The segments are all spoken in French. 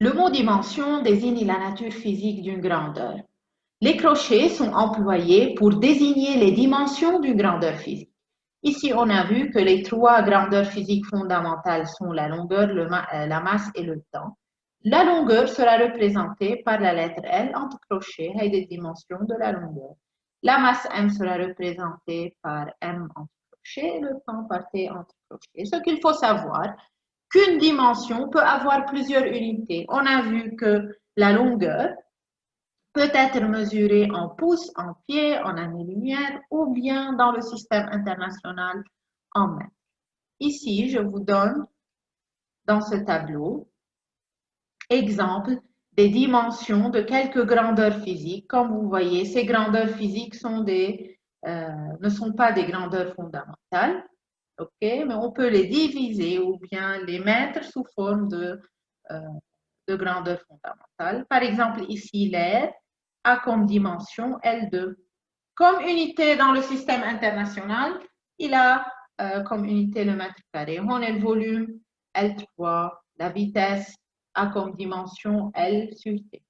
Le mot dimension désigne la nature physique d'une grandeur. Les crochets sont employés pour désigner les dimensions d'une grandeur physique. Ici, on a vu que les trois grandeurs physiques fondamentales sont la longueur, la masse et le temps. La longueur sera représentée par la lettre L entre crochets et des dimensions de la longueur. La masse M sera représentée par M entre crochets et le temps par T entre crochets. Ce qu'il faut savoir, qu'une dimension peut avoir plusieurs unités. On a vu que la longueur peut être mesurée en pouces, en pieds, en années-lumière ou bien dans le système international en mètres. Ici, je vous donne dans ce tableau exemple des dimensions de quelques grandeurs physiques. Comme vous voyez, ces grandeurs physiques ne sont pas des grandeurs fondamentales, okay? Mais on peut les diviser ou bien les mettre sous forme de grandeur fondamentale. Par exemple, ici, l'air a comme dimension L2. Comme unité dans le système international, il a comme unité le mètre carré. On a le volume L3, la vitesse a comme dimension L sur T.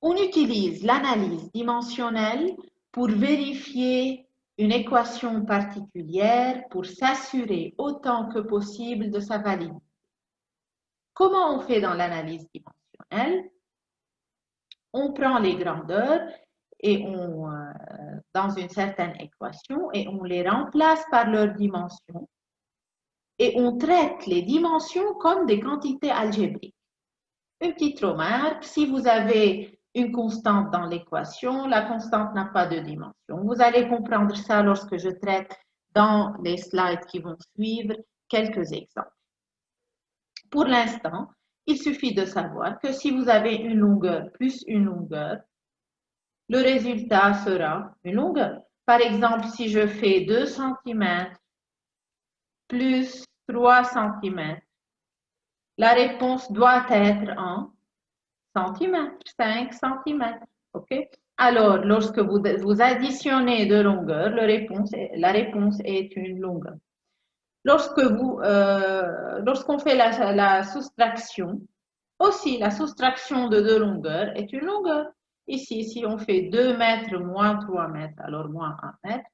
On utilise l'analyse dimensionnelle pour vérifier une équation particulière pour s'assurer autant que possible de sa validité. Comment on fait dans l'analyse dimensionnelle? On prend les grandeurs et dans une certaine équation et on les remplace par leurs dimensions et on traite les dimensions comme des quantités algébriques. Une petite remarque, si vous avez une constante dans l'équation, la constante n'a pas de dimension. Vous allez comprendre ça lorsque je traite dans les slides qui vont suivre quelques exemples. Pour l'instant, il suffit de savoir que si vous avez une longueur plus une longueur, le résultat sera une longueur. Par exemple, si je fais 2 cm plus 3 cm, la réponse doit être en centimètres, 5 cm. Okay? Alors, lorsque vous additionnez deux longueurs, la réponse est une longueur. Lorsqu'on fait la soustraction, aussi la soustraction de deux longueurs est une longueur. Ici, si on fait 2 mètres moins 3 mètres, alors moins 1 mètre,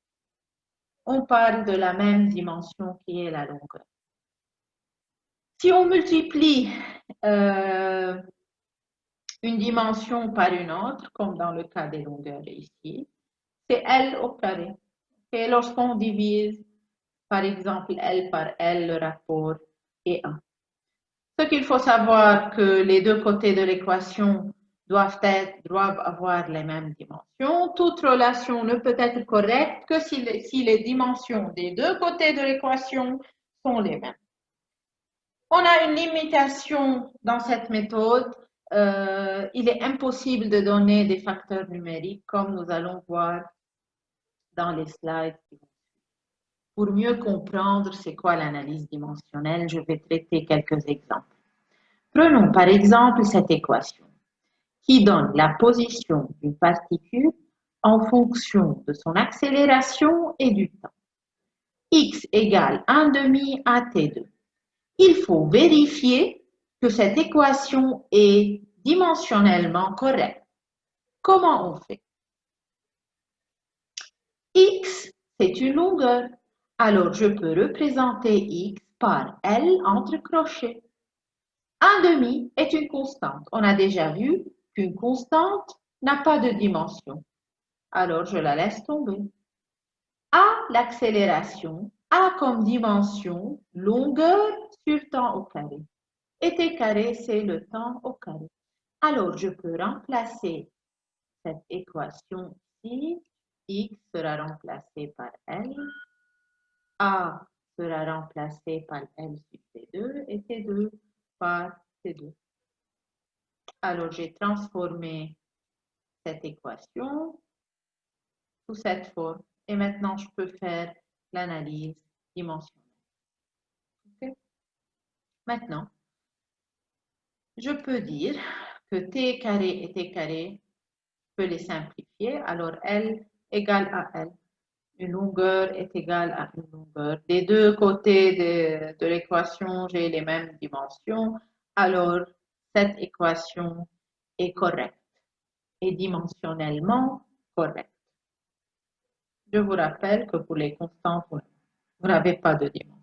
on parle de la même dimension qui est la longueur. Si on multiplie une dimension par une autre, comme dans le cas des longueurs ici, c'est L au carré. Et lorsqu'on divise, par exemple, L par L, le rapport est 1. Ce qu'il faut savoir que les deux côtés de l'équation doivent avoir les mêmes dimensions. Toute relation ne peut être correcte que si les dimensions des deux côtés de l'équation sont les mêmes. On a une limitation dans cette méthode. Il est impossible de donner des facteurs numériques comme nous allons voir dans les slides. Pour mieux comprendre c'est quoi l'analyse dimensionnelle, je vais traiter quelques exemples. Prenons par exemple cette équation qui donne la position d'une particule en fonction de son accélération et du temps. X égale 1/2 à T2. Il faut vérifier que cette équation est dimensionnellement correcte. Comment on fait? X, c'est une longueur. Alors, je peux représenter X par L entre crochets. 1/2 est une constante. On a déjà vu qu'une constante n'a pas de dimension. Alors, je la laisse tomber. A, l'accélération, a comme dimension longueur sur temps au carré. Et T carré, c'est le temps au carré. Alors, je peux remplacer cette équation ici. X sera remplacé par L. A sera remplacé par L sur T2 et T2 par T2. Alors, j'ai transformé cette équation sous cette forme. Et maintenant, je peux faire l'analyse dimensionnelle. Okay? Maintenant, je peux dire que T carré et T carré, je peux les simplifier. Alors, L égale à L. Une longueur est égale à une longueur. Des deux côtés de l'équation, j'ai les mêmes dimensions. alors cette équation est correcte et dimensionnellement correcte. Je vous rappelle que pour les constantes, vous n'avez pas de dimension.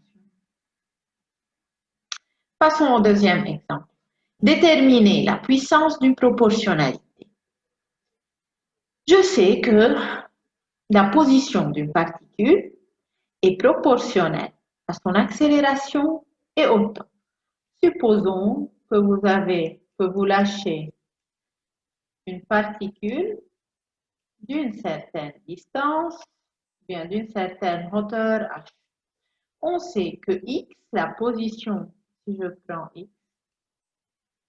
Passons au deuxième exemple. Déterminer la puissance d'une proportionnalité. Je sais que la position d'une particule est proportionnelle à son accélération et au temps. Supposons que vous lâchez une particule d'une certaine distance, bien d'une certaine hauteur h. On sait que x, la position, si je prends x,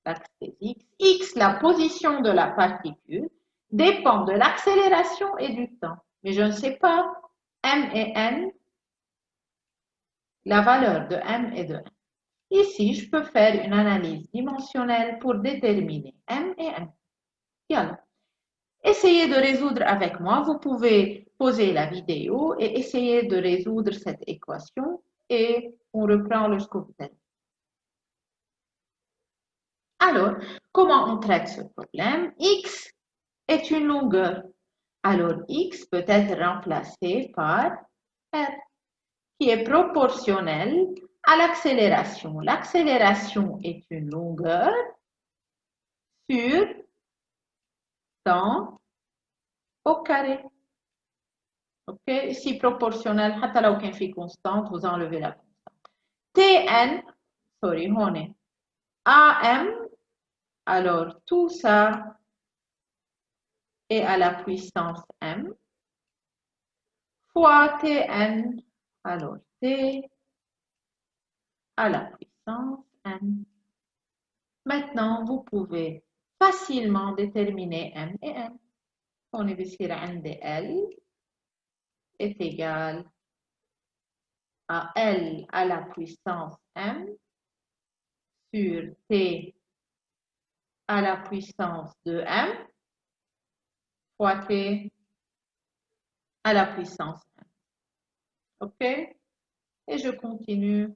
l'axe des x, la position de la particule, dépend de l'accélération et du temps. Mais je ne sais pas m et n, la valeur de m et de n. Ici, je peux faire une analyse dimensionnelle pour déterminer m et n. Voilà. Essayez de résoudre avec moi. Vous pouvez poser la vidéo et essayer de résoudre cette équation et on reprend lorsque vous êtes. Alors, comment on traite ce problème? X est une longueur. Alors, X peut être remplacé par R, qui est proportionnel à l'accélération. L'accélération est une longueur sur temps au carré. OK? Ici, proportionnel, حتى لو كان في constante, vous enlevez la constante. Tn, sorry, on est AM, alors tout ça est à la puissance M, fois Tn, alors T à la puissance N. Maintenant, vous pouvez facilement déterminer M et N. On est بيصير عندي L est égal à L à la puissance M sur T à la puissance de M fois T à la puissance M. OK? Et je continue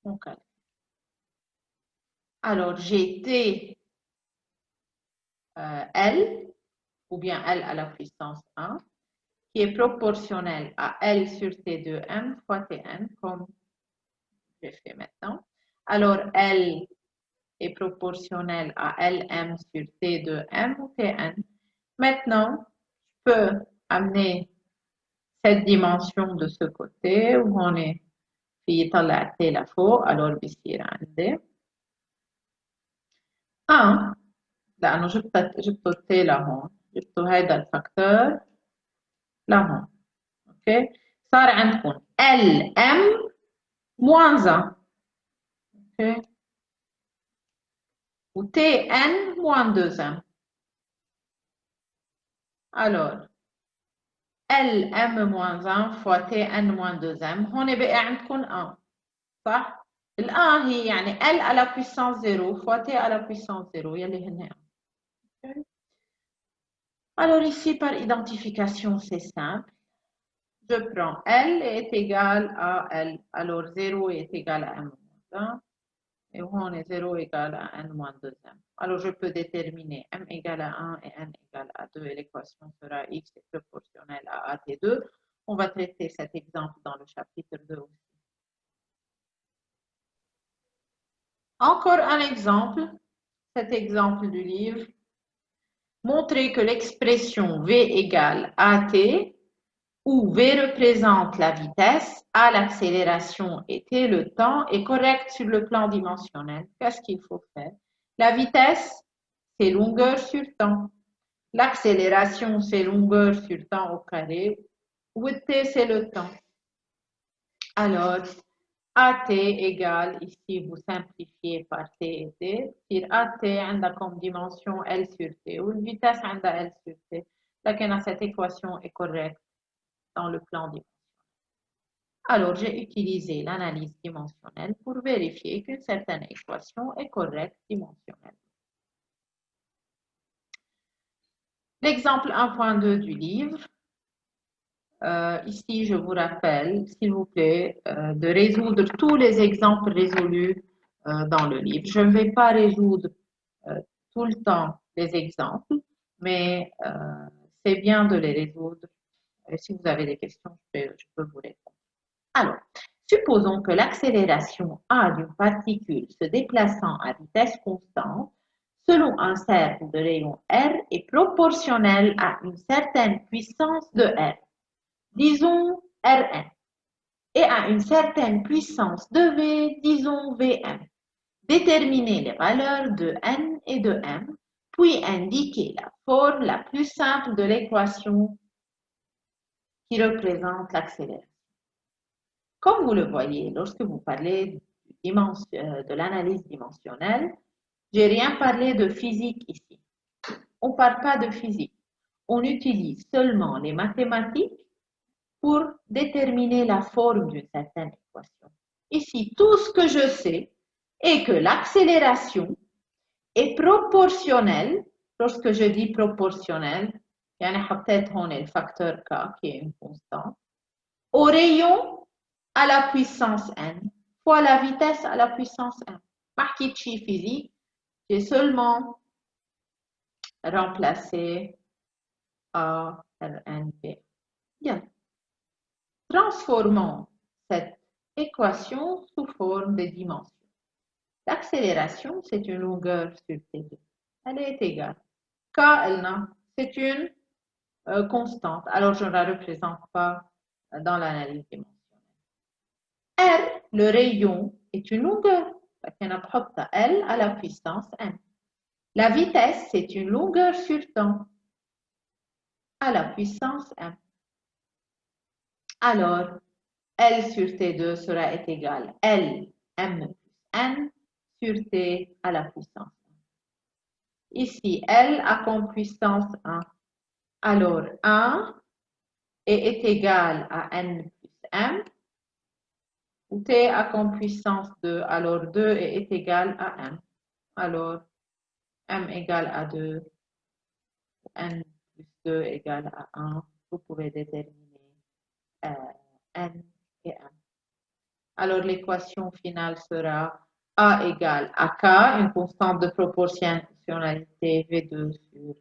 mon calcul. Alors, j'ai T L, ou bien L à la puissance 1, qui est proportionnel à L sur T de M fois Tn, comme j'ai fait maintenant. Alors, L est proportionnel à Lm sur T de M ou Tn. Maintenant, je peux amener cette dimension de ce côté où on est في يطلع T لفوق. Alors بيصير عندي 1 لأنه جبت T لهون، جبت هيدا الفاكتور لهون. اوكي صار عندكم Lm moins 1. اوكي و Tn moins 2m. Alors Lm moins 1 fois Tn moins 2m هون بقى عندكم 1 صح؟ ال 1 هي يعني L à la puissance 0 fois T à la puissance 0 يلي هن 1. Okay. Alors ici par identification c'est simple. Je prends L est égal à L. Alors 0 est égal à M moins 1. Et on est 0 égale à n moins 2m. Alors, je peux déterminer m égale à 1 et n égale à 2 et l'équation sera x est proportionnelle à AT2. On va traiter cet exemple dans le chapitre 2 aussi. Encore un exemple, cet exemple du livre. Montrer que l'expression V égale AT, où V représente la vitesse, A l'accélération et T le temps, est correcte sur le plan dimensionnel. Qu'est-ce qu'il faut faire? La vitesse, c'est longueur sur temps. L'accélération, c'est longueur sur temps au carré. Ou T, c'est le temps. Alors, AT égale, ici, vous simplifiez par T et T. Sur AT, on a comme dimension L sur T. Ou une vitesse, on a L sur T. Là, cette équation est correcte dans le plan dimensionnel. Alors, j'ai utilisé l'analyse dimensionnelle pour vérifier qu'une certaine équation est correcte dimensionnellement. L'exemple 1.2 du livre. Ici, je vous rappelle, s'il vous plaît, de résoudre tous les exemples résolus dans le livre. Je ne vais pas résoudre tout le temps les exemples, mais c'est bien de les résoudre. Et si vous avez des questions, je peux vous répondre. Alors, supposons que l'accélération A d'une particule se déplaçant à vitesse constante selon un cercle de rayon R est proportionnelle à une certaine puissance de R, disons Rn, et à une certaine puissance de V, disons Vm. Déterminer les valeurs de N et de M, puis indiquer la forme la plus simple de l'équation qui représente l'accélération. Comme vous le voyez, lorsque vous parlez de l'analyse dimensionnelle, je n'ai rien parlé de physique ici. On ne parle pas de physique. On utilise seulement les mathématiques pour déterminer la forme d'une certaine équation. Ici, tout ce que je sais est que l'accélération est proportionnelle. Lorsque je dis proportionnelle, il y a peut-être le facteur K qui est une constante, au rayon à la puissance n fois la vitesse à la puissance n. Marquichi physique, j'ai seulement remplacé A, R, N, B. Bien. Transformons cette équation sous forme de dimensions. L'accélération, c'est une longueur sur T2. Elle est égale. K, c'est une constante. Alors, je ne la représente pas dans l'analyse dimensionnelle. R, le rayon, est une longueur. L à la puissance n. La vitesse, c'est une longueur sur temps à la puissance m. Alors, L sur T2 sera égal à L m plus n sur T à la puissance n. Ici, L a comme puissance 1. Alors, 1 est égal à n plus m. T a comme puissance 2, alors 2 est égal à m. Alors, m égale à 2, n plus 2 égale à 1. Vous pouvez déterminer n et m. Alors, l'équation finale sera A égale à K, une constante de proportionnalité V2 sur